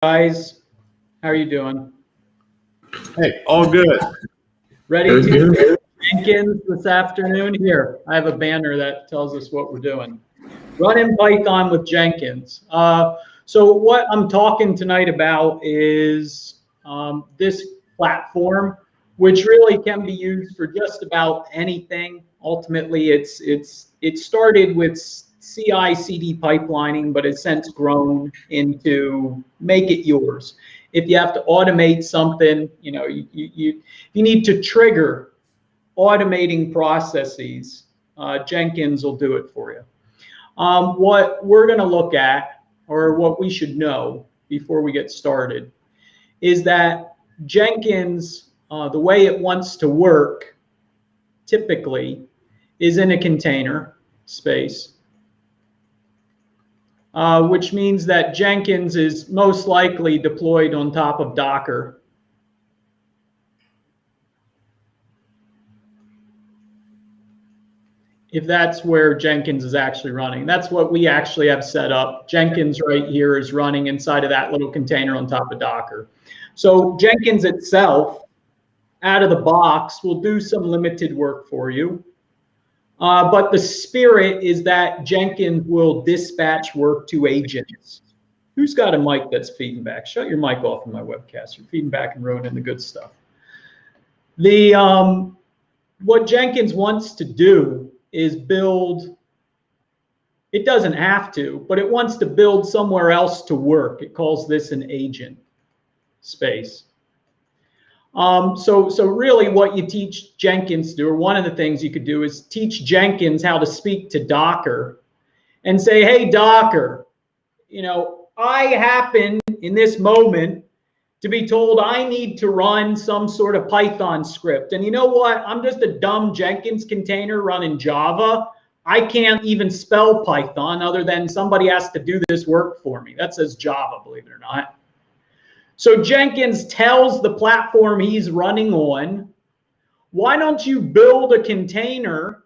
Guys, how are you doing? Hey, all good. Ready to do Jenkins this afternoon? Here, I have a banner that tells us what we're doing. Running Python with Jenkins. So what I'm talking tonight about is this platform, which really can be used for just about anything. Ultimately, it started with CI/CD pipelining, but has since grown into make it yours. If you have to automate something, you need to trigger automating processes. Jenkins will do it for you. What we're going to look at, or what we should know before we get started, is that Jenkins, the way it wants to work, typically, is in a container space, which means that Jenkins is most likely deployed on top of Docker. If that's where Jenkins is actually running. That's what we actually have set up. Jenkins right here is running inside of that little container on top of Docker. So Jenkins itself, out of the box, will do some limited work for you. But the spirit is that Jenkins will dispatch work to agents. Who's got a mic that's feeding back? Shut your mic off in my webcast. You're feeding back and ruining the good stuff. What Jenkins wants to do is build, it doesn't have to, but it wants to build somewhere else to work. It calls this an agent space. So really what you teach Jenkins to do, or one of the things you could do, is teach Jenkins how to speak to Docker and say, hey, Docker, I happen in this moment to be told I need to run some sort of Python script. And you know what? I'm just a dumb Jenkins container running Java. I can't even spell Python other than somebody has to do this work for me. That says Java, believe it or not. So Jenkins tells the platform he's running on, why don't you build a container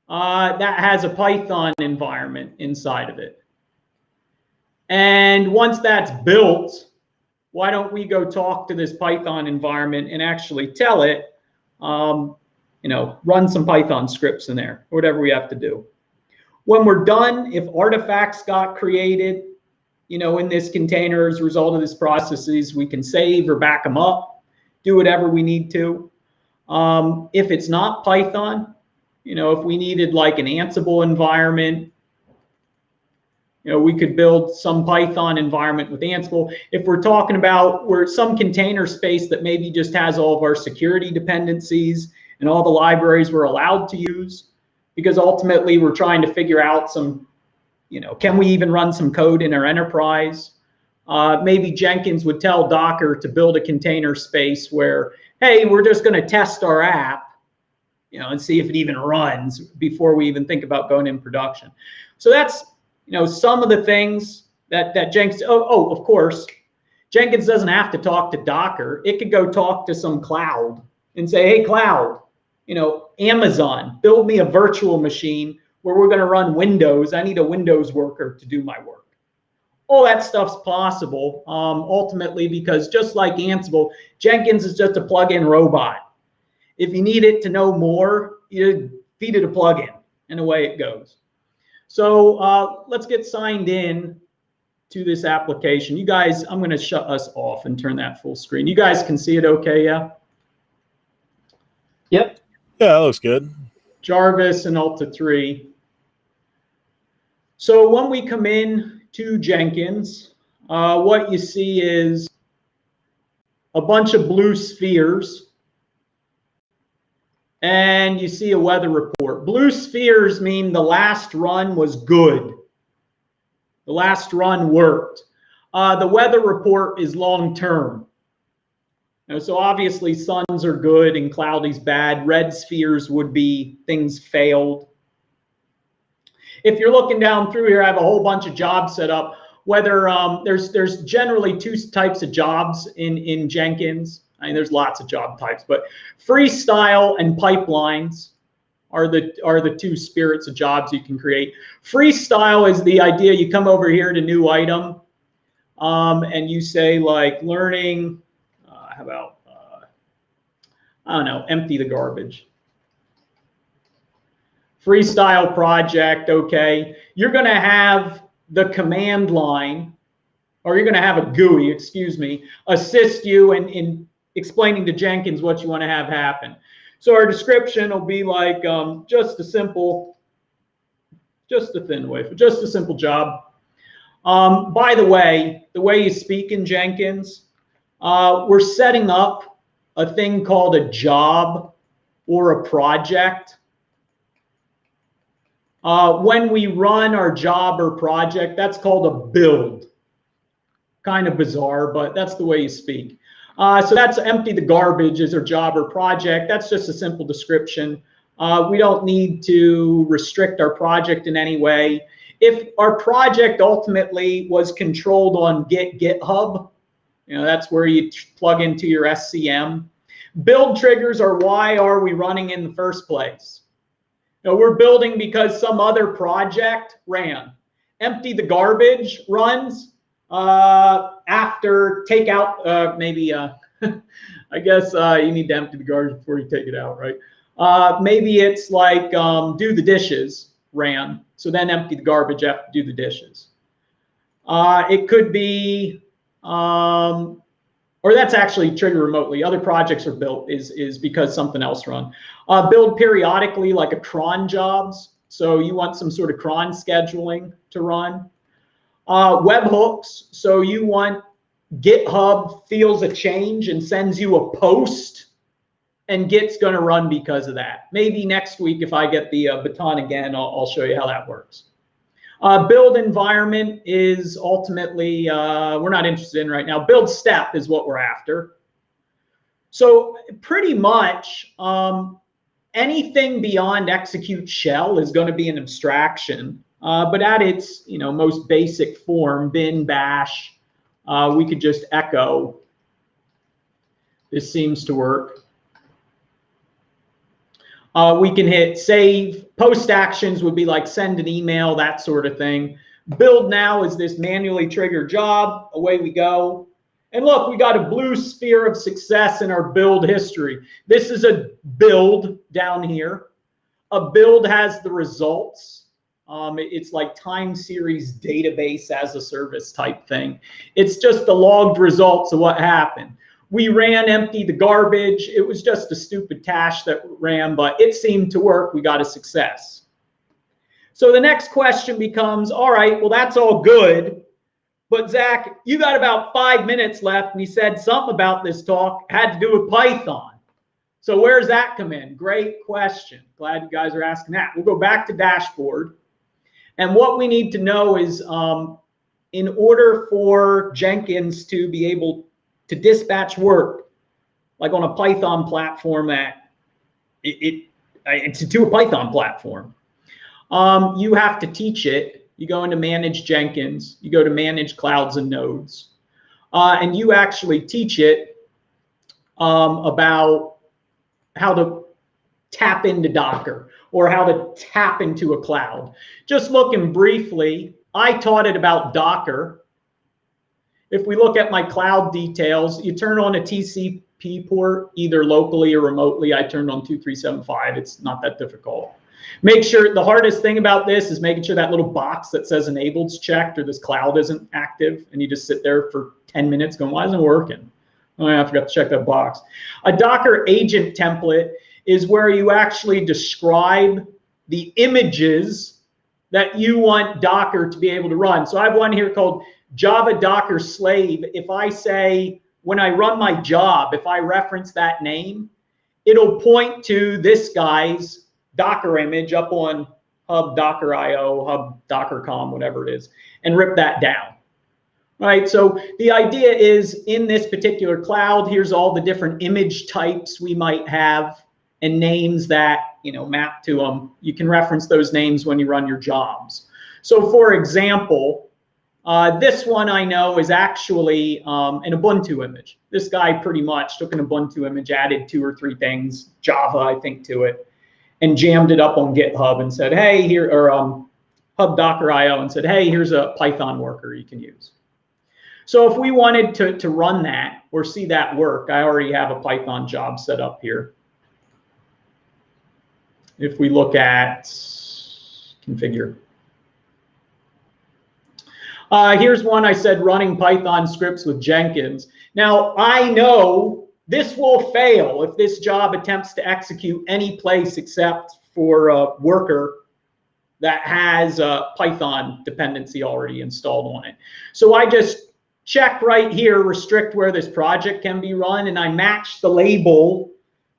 that has a Python environment inside of it? And once that's built, why don't we go talk to this Python environment and actually tell it, run some Python scripts in there, whatever we have to do. When we're done, if artifacts got created, in this container as a result of this processes, we can save or back them up, do whatever we need to. If it's not Python, if we needed like an Ansible environment, we could build some Python environment with Ansible. If we're talking about some container space that maybe just has all of our security dependencies and all the libraries we're allowed to use, because ultimately we're trying to figure out some, can we even run some code in our enterprise? Maybe Jenkins would tell Docker to build a container space where, hey, we're just going to test our app, and see if it even runs before we even think about going in production. So that's, some of the things that Jenkins, of course, Jenkins doesn't have to talk to Docker. It could go talk to some cloud and say, hey, cloud, Amazon, build me a virtual machine where we're going to run Windows. I need a Windows worker to do my work. All that stuff's possible, ultimately, because just like Ansible, Jenkins is just a plug-in robot. If you need it to know more, you feed it a plug-in, and away it goes. So let's get signed in to this application. You guys, I'm going to shut us off and turn that full screen. You guys can see it okay, yeah? Yep. Yeah, that looks good. Jarvis and Alta3. So when we come in to Jenkins, what you see is a bunch of blue spheres. And you see a weather report. Blue spheres mean the last run was good. The last run worked. The weather report is long-term. So obviously suns are good and cloudy's bad. Red spheres would be things failed. If you're looking down through here, I have a whole bunch of jobs set up. Whether there's generally two types of jobs in Jenkins. I mean, there's lots of job types, but freestyle and pipelines. are the two spirits of jobs you can create. Freestyle is the idea you come over here to new item, and you say like learning, how about, I don't know, empty the garbage. Freestyle project, okay. You're going to have the command line, or you're going to have a GUI, excuse me, assist you in explaining to Jenkins what you want to have happen. So our description will be like just a thin wafer, just a simple job. By the way you speak in Jenkins, we're setting up a thing called a job or a project. When we run our job or project, that's called a build. Kind of bizarre, but that's the way you speak. So that's empty the garbage is our job or project. That's just a simple description. We don't need to restrict our project in any way. If our project ultimately was controlled on GitHub, that's where you plug into your SCM. Build triggers are why are we running in the first place. We're building because some other project ran. Empty the garbage runs after take out maybe I guess you need to empty the garbage before you take it out, right? Maybe it's like do the dishes ran, so then empty the garbage after do the dishes. It could be or that's actually trigger remotely. Other projects are built is because something else run. Build periodically like a cron jobs. So you want some sort of cron scheduling to run. Webhooks. So you want GitHub feels a change and sends you a post, and Git's going to run because of that. Maybe next week if I get the baton again, I'll show you how that works. Build environment is ultimately, we're not interested in right now. Build step is what we're after. So pretty much anything beyond execute shell is going to be an abstraction. But at its most basic form, bin, bash, we could just echo. This seems to work. We can hit save. Post actions would be like send an email, that sort of thing. Build now is this manually triggered job. Away we go. And look, we got a blue sphere of success in our build history. This is a build down here. A build has the results. It's like time series database as a service type thing. It's just the logged results of what happened. We ran empty the garbage. It was just a stupid cache that ran, but it seemed to work. We got a success. So the next question becomes, all right, well, that's all good. But Zach, you got about 5 minutes left, and you said something about this talk had to do with Python. So where's that come in? Great question. Glad you guys are asking that. We'll go back to dashboard. And what we need to know is in order for Jenkins to be able to dispatch work, like on a Python platform that it's to a Python platform, you have to teach it. You go into manage Jenkins, you go to manage clouds and nodes, and you actually teach it about how to tap into Docker or how to tap into a cloud. Just looking briefly, I taught it about Docker. If we look at my cloud details, you turn on a TCP port, either locally or remotely. I turned on 2375. It's not that difficult. Make sure, the hardest thing about this is making sure that little box that says enabled's checked or this cloud isn't active, and you just sit there for 10 minutes going, why isn't it working? Oh, I forgot to check that box. A Docker agent template is where you actually describe the images that you want Docker to be able to run. So I have one here called Java Docker slave. If I say, when I run my job, if I reference that name, it'll point to this guy's Docker image up on hub Docker.io, hub Docker.com, whatever it is, and rip that down. Right, so the idea is in this particular cloud, here's all the different image types we might have and names that map to them. You can reference those names when you run your jobs. So for example, this one I know is actually an Ubuntu image. This guy pretty much took an Ubuntu image, added 2 or 3 things, Java, I think, to it. and jammed it up on GitHub and said, hey, here, or Hub Docker IO and said, hey, here's a Python worker you can use. So if we wanted to run that or see that work, I already have a Python job set up here. If we look at configure. Here's one I said running Python scripts with Jenkins. Now, I know this will fail if this job attempts to execute any place except for a worker that has a Python dependency already installed on it. So I just check right here, restrict where this project can be run, and I match the label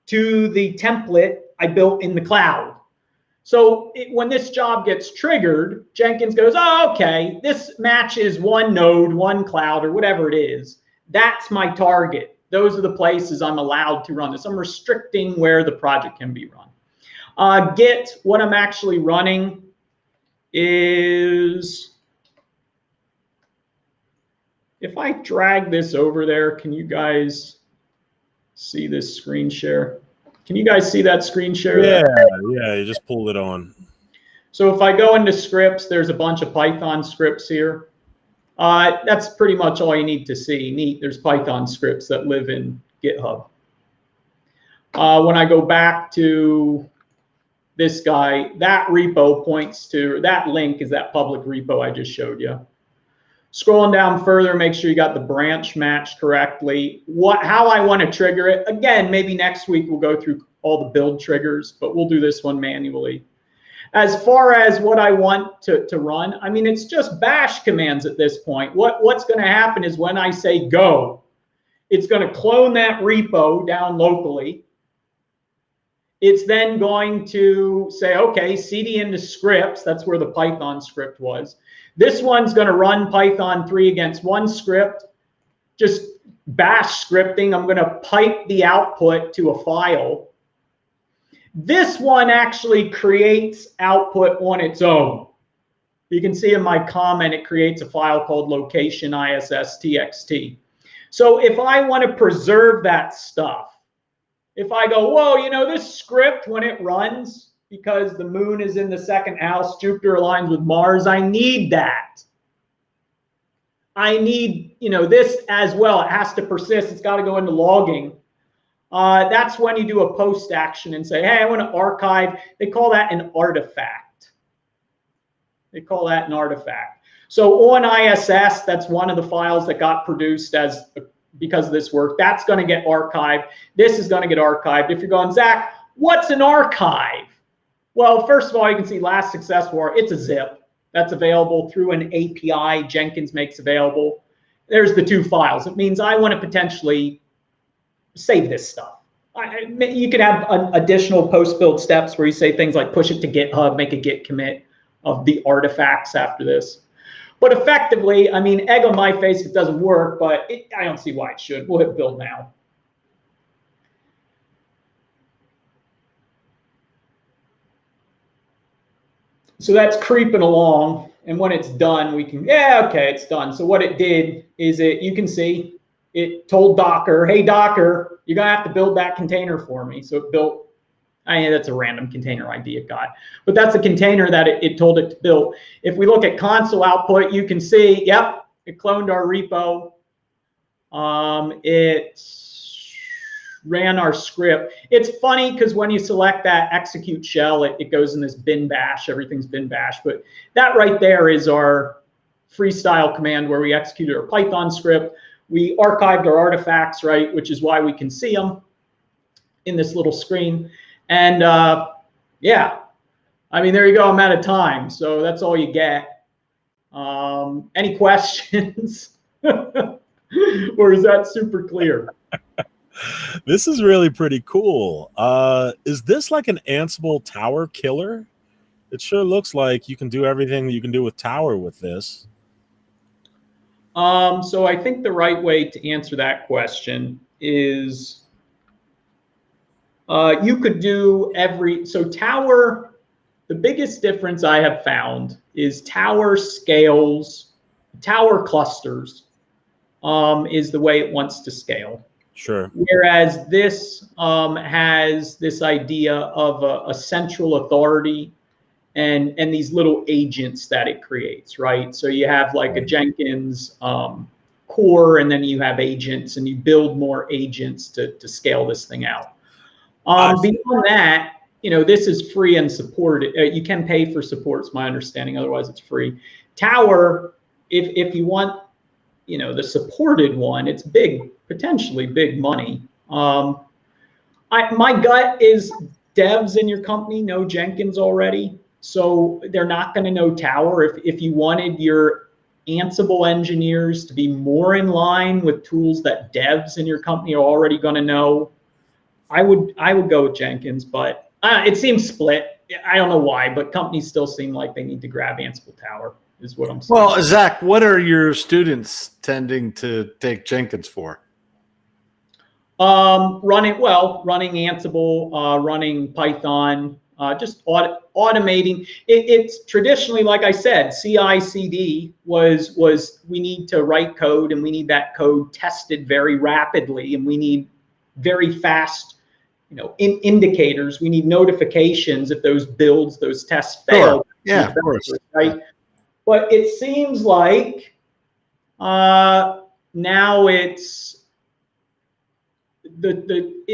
to the template I built in the cloud. So when this job gets triggered, Jenkins goes, oh, okay, this matches one node, one cloud, or whatever it is. That's my target. Those are the places I'm allowed to run this. I'm restricting where the project can be run. Git, what I'm actually running is, if I drag this over there, can you guys see this screen share? Can you guys see that screen share? Yeah, you just pulled it on. So if I go into scripts, there's a bunch of Python scripts here. That's pretty much all you need to see. Neat, there's Python scripts that live in GitHub. When I go back to this guy, that repo points to, that link is that public repo I just showed you. Scrolling down further, make sure you got the branch matched correctly. How I want to trigger it, again, maybe next week we'll go through all the build triggers, but we'll do this one manually. As far as what I want to run, I mean, it's just bash commands at this point. What's going to happen is when I say go, it's going to clone that repo down locally. It's then going to say, okay, cd into scripts. That's where the Python script was. This one's going to run Python 3 against one script, just bash scripting. I'm going to pipe the output to a file. This one actually creates output on its own. You can see in my comment, it creates a file called location ISS.txt. So if I want to preserve that stuff, if I go, whoa, you know, this script, when it runs, because the moon is in the second house, Jupiter aligns with Mars, I need that. I need, you know, this as well. It has to persist. It's got to go into logging. That's when you do a post action and say, hey, I want to archive. They call that an artifact. They call that an artifact. So on ISS, that's one of the files that got produced because of this work. That's going to get archived. This is going to get archived. If you're going, Zach, what's an archive? Well, first of all, you can see last successful, it's a zip that's available through an API Jenkins makes available. There's the two files. It means I want to potentially save this stuff. You could have additional post-build steps where you say things like push it to GitHub, make a git commit of the artifacts after this. But effectively, I mean, egg on my face, it doesn't work, but I don't see why it should. We'll hit build now. So that's creeping along, and when it's done, we can, yeah, okay, it's done. So what it did is you can see, it told Docker, hey, Docker, you're going to have to build that container for me. So it built, that's a random container ID it got. But that's a container that it told it to build. If we look at console output, you can see, yep, it cloned our repo. It ran our script. It's funny because when you select that execute shell, it goes in this bin bash. Everything's bin bash. But that right there is our freestyle command where we executed our Python script. We archived our artifacts, right, which is why we can see them in this little screen. And yeah, I mean, there you go. I'm out of time. So that's all you get. Any questions? Or is that super clear? This is really pretty cool. Is this like an Ansible tower killer? It sure looks like you can do everything that you can do with tower with this. So I think the right way to answer that question is you could do so tower, the biggest difference I have found is tower scales, tower clusters is the way it wants to scale. Sure. Whereas this has this idea of a central authority and these little agents that it creates, right? So you have like a Jenkins core, and then you have agents, and you build more agents to scale this thing out. Beyond that, this is free and supported. You can pay for support, is my understanding. Otherwise, it's free. Tower, if you want, the supported one, it's big, potentially big money. My gut is devs in your company know Jenkins already, so they're not going to know Tower. If you wanted your Ansible engineers to be more in line with tools that devs in your company are already going to know, I would go with Jenkins, but it seems split. I don't know why, but companies still seem like they need to grab Ansible Tower, is what I'm saying. Well, Zach, what are your students tending to take Jenkins for? Running Ansible, running Python, just automating. It's traditionally, like I said, CI/CD was we need to write code, and we need that code tested very rapidly, and we need very fast, indicators. We need notifications if those builds, those tests fail. Sure. Yeah, of course. Right. But it seems like now it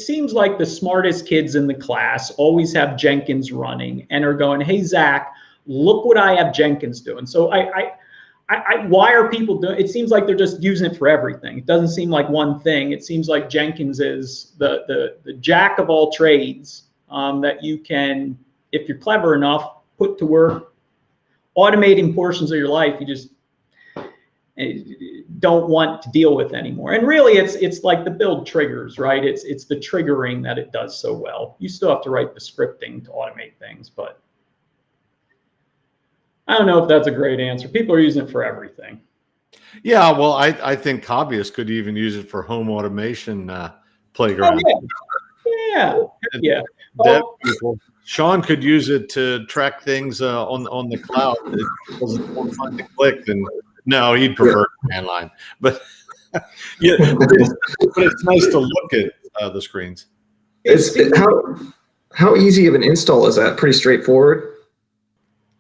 seems like the smartest kids in the class always have Jenkins running and are going, "Hey, Zach, look what I have Jenkins doing." So why are people doing? It seems like they're just using it for everything. It doesn't seem like one thing. It seems like Jenkins is the jack of all trades that you can, if you're clever enough, put to work, automating portions of your life you just don't want to deal with anymore. And really, it's like the build triggers, right? It's the triggering that it does so well. You still have to write the scripting to automate things, but I don't know if that's a great answer. People are using it for everything. Yeah, well, I think hobbyists could even use it for home automation playground. Oh, yeah. Dev people. Sean could use it to track things on the cloud. It wasn't more fun to click than. No, he'd prefer command line, but yeah, but it's nice to look at the screens. How easy of an install is that? Pretty straightforward.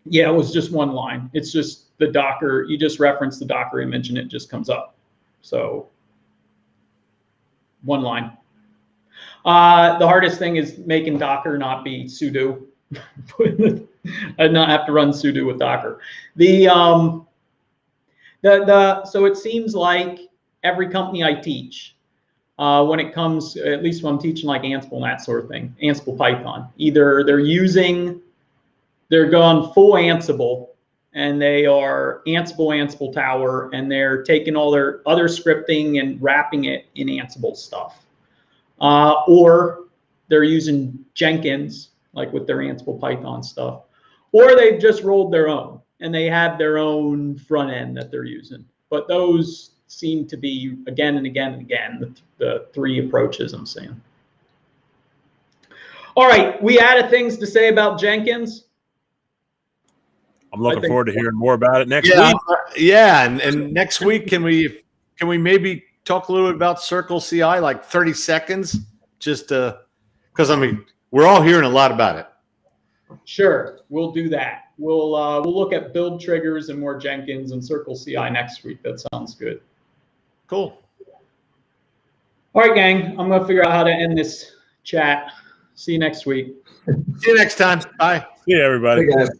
Yeah, it was just one line. It's just the Docker. You just reference the Docker image, and it just comes up. So one line. The hardest thing is making Docker not be sudo. I'd not have to run sudo with Docker. So it seems like every company I teach, when it comes, at least when I'm teaching like Ansible and that sort of thing, Ansible Python, either they're going full Ansible, and they are Ansible Tower, and they're taking all their other scripting and wrapping it in Ansible stuff. Or they're using Jenkins, like with their Ansible Python stuff, or they've just rolled their own, and they have their own front end that they're using. But those seem to be, again and again and again, the three approaches I'm seeing. All right, we added things to say about Jenkins. I'm looking forward to hearing more about it next week. Yeah, and next week, can we maybe talk a little bit about Circle CI, like 30 seconds, just because we're all hearing a lot about it. Sure, we'll do that. We'll look at build triggers and more Jenkins and Circle CI next week. That sounds good. Cool. All right, gang. I'm gonna figure out how to end this chat. See you next week. See you next time. Bye. See you, everybody. Hey, guys.